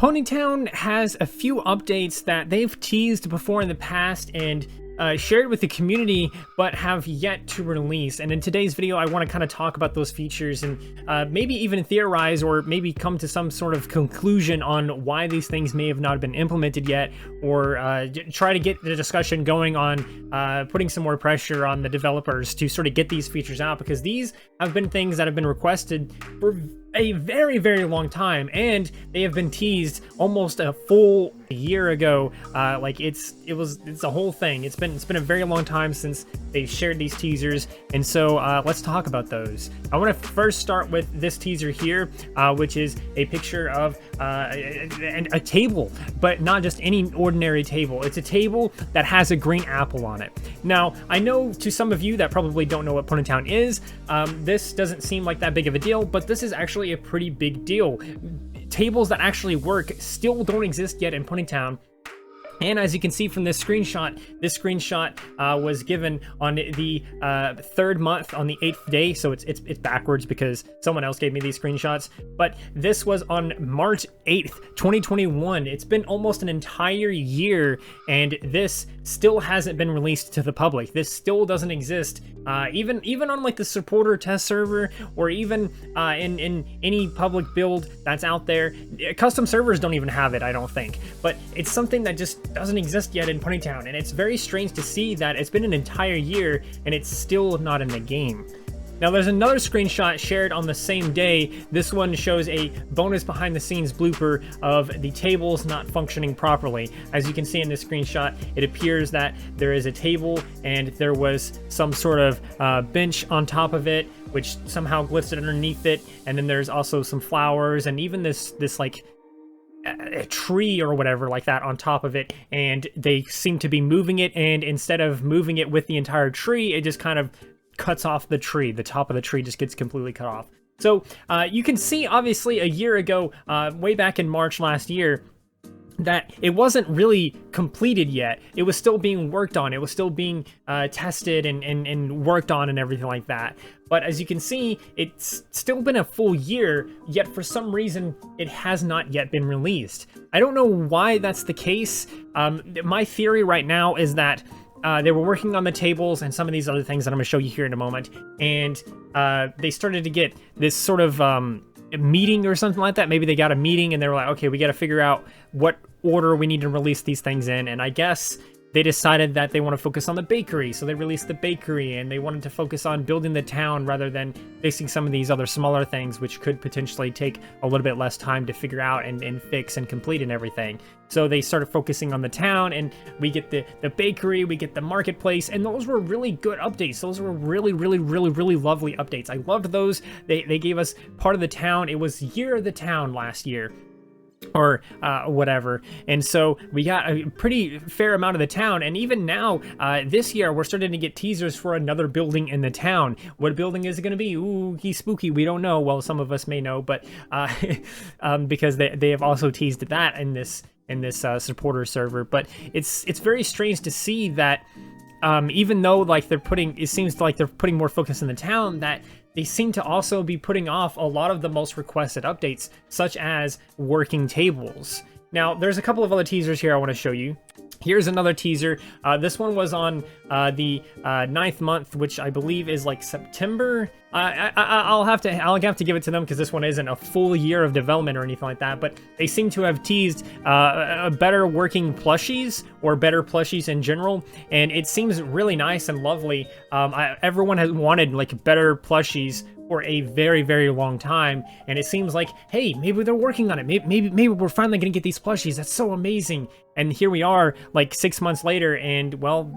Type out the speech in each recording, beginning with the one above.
Ponytown has a few updates that they've teased before in the past and shared with the community, but have yet to release. And in today's video, I want to kind of talk about those features and maybe even theorize or maybe come to some sort of conclusion on why these things may have not been implemented yet, or try to get the discussion going on putting some more pressure on the developers to sort of get these features out, because these have been things that have been requested for a very, very long time, and they have been teased almost a full year ago. Like it's a whole thing. It's been a very long time since they shared these teasers, and so let's talk about those. I want to first start with this teaser here, which is a picture of a table, but not just any ordinary table. It's a table that has a green apple on it. Now, I know to some of you that probably don't know what Ponytown is, this doesn't seem like that big of a deal, but this is actually a pretty big deal. Tables that actually work still don't exist yet in Ponytown. And as you can see from this screenshot was given on the third month on the 8th day, so it's backwards because someone else gave me these screenshots. But this was on March 8th, 2021. It's been almost an entire year, and this still hasn't been released to the public. This still doesn't exist, even on like the supporter test server, or even in any public build that's out there. Custom servers don't even have it, I don't think. But it's something that just doesn't exist yet in Ponytown, and it's very strange to see that it's been an entire year and it's still not in the game. Now, there's another screenshot shared on the same day. This one shows a bonus behind the scenes blooper of the tables not functioning properly. As you can see in this screenshot, it appears that there is a table and there was some sort of bench on top of it, which somehow glitched underneath it. And then there's also some flowers and even this like a tree or whatever like that on top of it, and they seem to be moving it, and instead of moving it with the entire tree, it just kind of cuts off the tree. The top of the tree just gets completely cut off. So you can see, obviously, a year ago, way back in March last year, that it wasn't really completed yet. It was still being worked on. It was still being tested and worked on and everything like that. But as you can see, it's still been a full year, yet for some reason, it has not yet been released. I don't know why that's the case. My theory right now is that they were working on the tables and some of these other things that I'm going to show you here in a moment, and they started to get this sort of meeting or something like that. Maybe they got a meeting and they were like, okay, we got to figure out what order we need to release these things in. And I guess they decided that they want to focus on the bakery, so they released the bakery, and they wanted to focus on building the town rather than fixing some of these other smaller things, which could potentially take a little bit less time to figure out and fix and complete and everything. So they started focusing on the town, and we get the bakery, we get the marketplace, and those were really good updates. Those were really, really, really, really lovely updates. I loved those. They gave us part of the town. It was Year of the Town last year, or whatever, and so we got a pretty fair amount of the town. And even now, this year, we're starting to get teasers for another building in the town. What building is it going to be? Ooh, he's spooky. We don't know. Well, some of us may know, but because they have also teased that in this supporter server. But it's very strange to see that even though like it seems like they're putting more focus in the town, that they seem to also be putting off a lot of the most requested updates, such as working tables. Now, there's a couple of other teasers here I want to show you. Here's another teaser. This one was on the 9th month, which I believe is like September. I'll have to give it to them because this one isn't a full year of development or anything like that. But they seem to have teased a better working plushies, or better plushies in general, and it seems really nice and lovely. Everyone has wanted like better plushies for a very, very long time, and it seems like, hey, maybe they're working on it. Maybe we're finally gonna get these plushies. That's so amazing. And here we are, like 6 months later, and well,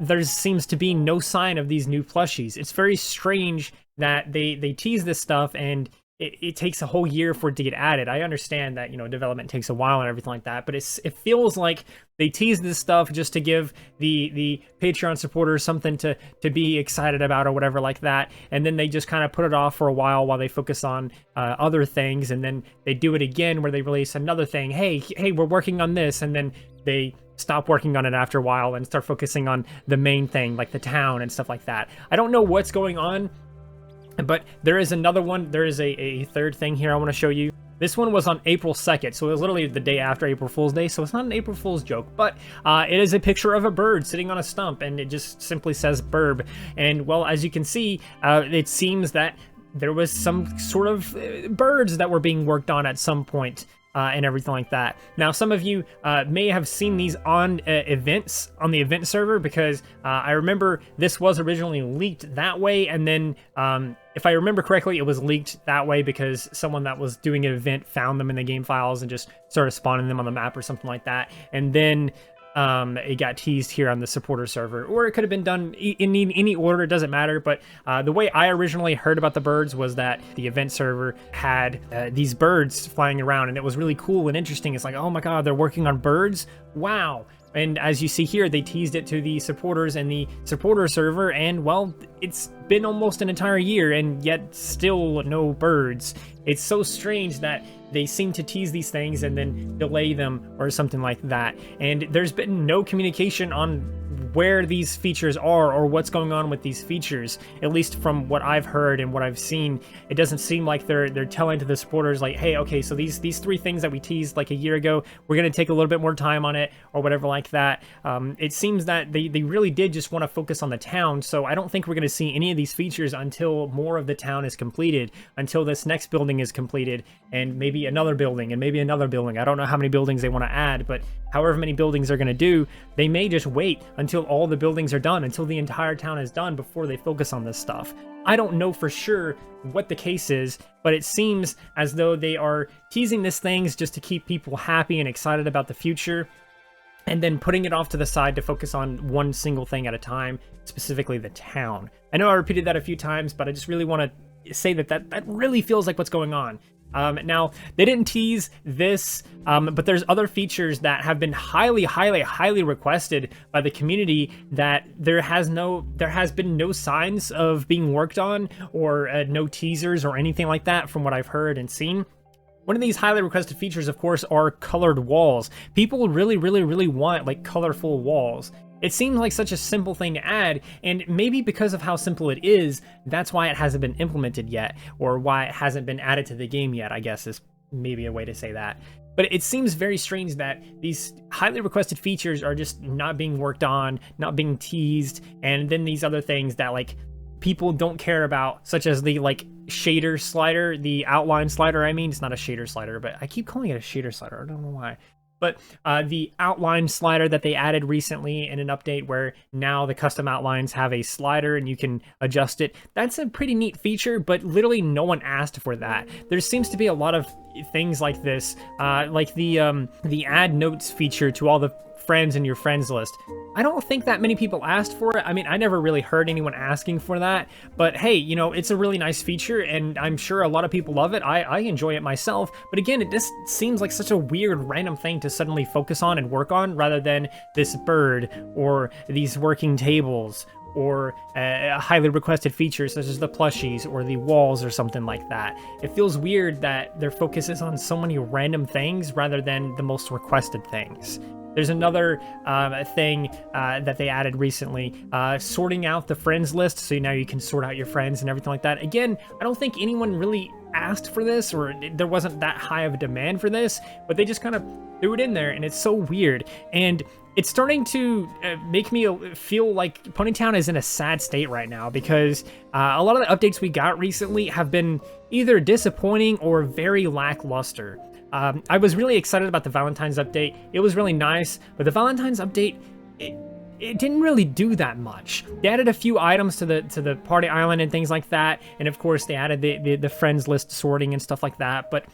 there seems to be no sign of these new plushies. It's very strange that they tease this stuff and it takes a whole year for it to get added. I understand that, you know, development takes a while and everything like that, but it feels like they tease this stuff just to give the Patreon supporters something to be excited about or whatever like that, and then they just kind of put it off for a while they focus on other things, and then they do it again where they release another thing. Hey, we're working on this, and then they stop working on it after a while and start focusing on the main thing, like the town and stuff like that. I don't know what's going on, but there is another one. There is a third thing here I want to show you. This one was on April 2nd, so it was literally the day after April Fool's Day, so it's not an April Fool's joke, but it is a picture of a bird sitting on a stump, and it just simply says burb. And well, as you can see, it seems that there was some sort of birds that were being worked on at some point. And everything like that. Now, some of you may have seen these on events on the event server, because I remember this was originally leaked that way, and then if I remember correctly, it was leaked that way because someone that was doing an event found them in the game files and just started spawning them on the map or something like that, and then it got teased here on the supporter server, or it could have been done in any order, it doesn't matter. But the way I originally heard about the birds was that the event server had these birds flying around, and it was really cool and interesting. It's like, oh my god, they're working on birds? Wow. And as you see here, they teased it to the supporters and the supporter server, and well, it's been almost an entire year and yet still no birds. It's so strange that they seem to tease these things and then delay them or something like that. And there's been no communication on where these features are or what's going on with these features. At least from what I've heard and what I've seen, it doesn't seem like they're telling to the supporters like, hey, okay, so these 3 things that we teased like a year ago, we're gonna take a little bit more time on it or whatever like that. It seems that they really did just want to focus on the town, so I don't think we're gonna see any of these features until more of the town is completed, until this next building is completed, and maybe another building, and maybe another building. I don't know how many buildings they want to add, but however many buildings they're going to do, they may just wait until all the buildings are done, until the entire town is done before they focus on this stuff. I don't know for sure what the case is, but it seems as though they are teasing these things just to keep people happy and excited about the future, and then putting it off to the side to focus on one single thing at a time, specifically the town. I know I repeated that a few times, but I just really want to say that really feels like what's going on. Now, they didn't tease this, but there's other features that have been highly requested by the community that there has been no signs of being worked on, or no teasers or anything like that from what I've heard and seen. One of these highly requested features, of course, are colored walls. People really want like colorful walls. It seems like such a simple thing to add, and maybe because of how simple it is, that's why it hasn't been implemented yet, or why it hasn't been added to the game yet, I guess is maybe a way to say that. But it seems very strange that these highly requested features are just not being worked on, not being teased, and then these other things that like people don't care about, such as the like shader slider, the outline slider. I mean, it's not a shader slider, but I keep calling it a shader slider. I don't know why. But the outline slider that they added recently in an update, where now the custom outlines have a slider and you can adjust it. That's a pretty neat feature, but literally no one asked for that. There seems to be a lot of things like this, like the add notes feature to all the friends in your friends list. I don't think that many people asked for it. I mean, I never really heard anyone asking for that, but hey, you know, it's a really nice feature, and I'm sure a lot of people love it. I enjoy it myself, but again, it just seems like such a weird random thing to suddenly focus on and work on, rather than this bird or these working tables or highly requested features such as the plushies or the walls or something like that. It feels weird that their focus is on so many random things rather than the most requested things. There's another thing that they added recently, sorting out the friends list, so now you can sort out your friends and everything like that. Again, I don't think anyone really asked for this, or there wasn't that high of a demand for this, but they just kind of threw it in there, and it's so weird. And it's starting to make me feel like Ponytown is in a sad state right now, because a lot of the updates we got recently have been either disappointing or very lackluster. I was really excited about the Valentine's update. It was really nice, but the Valentine's update, it didn't really do that much. They added a few items to the party island and things like that, and of course they added the friends list sorting and stuff like that. But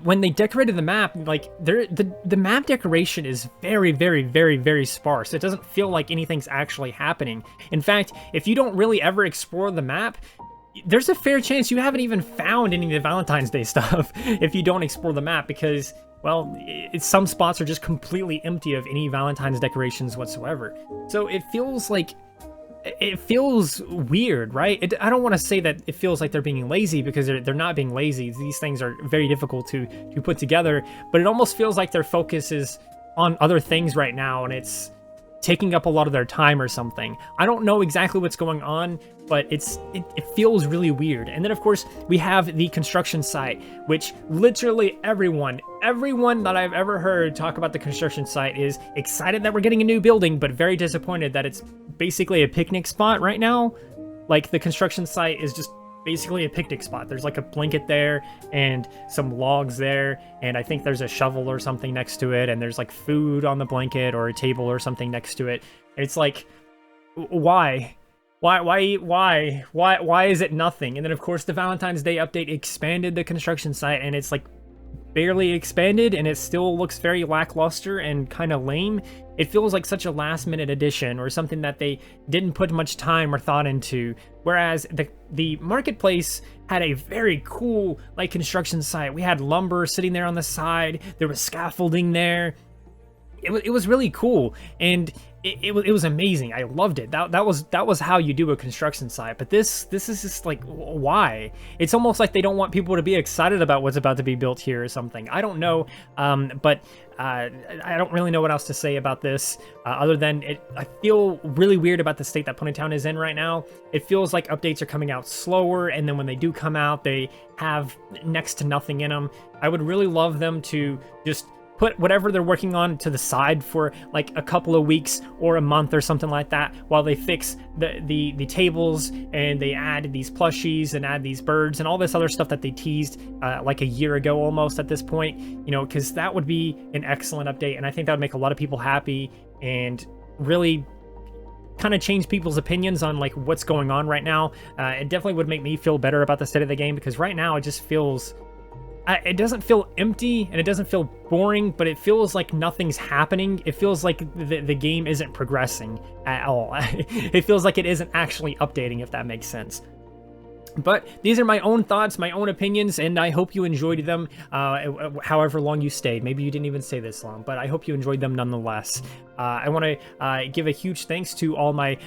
when they decorated the map, like the map decoration is very sparse. It doesn't feel like anything's actually happening. In fact, if you don't really ever explore the map, there's a fair chance you haven't even found any of the Valentine's Day stuff if you don't explore the map, because, well, some spots are just completely empty of any Valentine's decorations whatsoever. So it feels weird, right? I don't want to say that it feels like they're being lazy, because they're not being lazy. These things are very difficult to put together, but it almost feels like their focus is on other things right now, and taking up a lot of their time or something. I don't know exactly what's going on, but it feels really weird. And then of course we have the construction site, which literally everyone that I've ever heard talk about the construction site is excited that we're getting a new building, but very disappointed that it's basically a picnic spot right now. Like, the construction site is just basically a picnic spot. There's like a blanket there and some logs there, and I think there's a shovel or something next to it, and there's like food on the blanket or a table or something next to it. And it's like, why is it nothing? And then of course the Valentine's Day update expanded the construction site, and it's like barely expanded, and it still looks very lackluster and kind of lame. It feels like such a last-minute addition or something that they didn't put much time or thought into. Whereas the marketplace had a very cool like construction site. We had lumber sitting there on the side. There was scaffolding there. It was really cool, and it was amazing. I loved it. That was how you do a construction site. But this is just like, why? It's almost like they don't want people to be excited about what's about to be built here or something. I don't know, but I don't really know what else to say about this, other than I feel really weird about the state that Ponytown is in right now. It feels like updates are coming out slower, and then when they do come out, they have next to nothing in them. I would really love them to just put whatever they're working on to the side for like a couple of weeks or a month or something like that, while they fix the tables and they add these plushies and add these birds and all this other stuff that they teased like a year ago almost at this point, you know, because that would be an excellent update, and I think that would make a lot of people happy and really kind of change people's opinions on like what's going on right now. It definitely would make me feel better about the state of the game, because right now it just feels, it doesn't feel empty and it doesn't feel boring, but it feels like nothing's happening. It feels like the game isn't progressing at all. It feels like it isn't actually updating, if that makes sense. But these are my own thoughts, my own opinions, and I hope you enjoyed them, however long you stayed. Maybe you didn't even stay this long, but I hope you enjoyed them nonetheless. I want to give a huge thanks to all my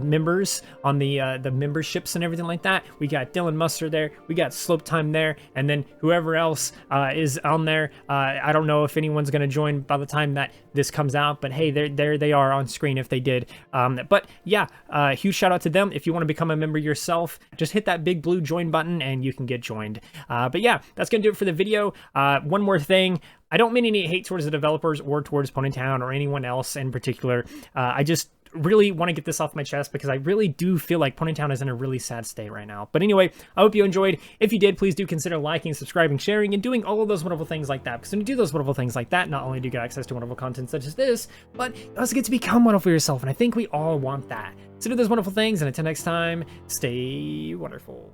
members on the memberships and everything like that. We got Dylan Muster there, we got Slope Time there, and then whoever else is on there. I don't know if anyone's going to join by the time that this comes out, but hey, there they are on screen if they did. But yeah, huge shout out to them. If you want to become a member yourself, just hit that big blue join button and you can get joined. But yeah, that's gonna do it for the video. One more thing, I don't mean any hate towards the developers or towards Ponytown or anyone else in particular. I just really want to get this off my chest because I really do feel like Ponytown is in a really sad state right now. But anyway, I hope you enjoyed. If you did, please do consider liking, subscribing, sharing, and doing all of those wonderful things like that. Because when you do those wonderful things like that, not only do you get access to wonderful content such as this, but you also get to become wonderful yourself. And I think we all want that. So do those wonderful things, and until next time, stay wonderful.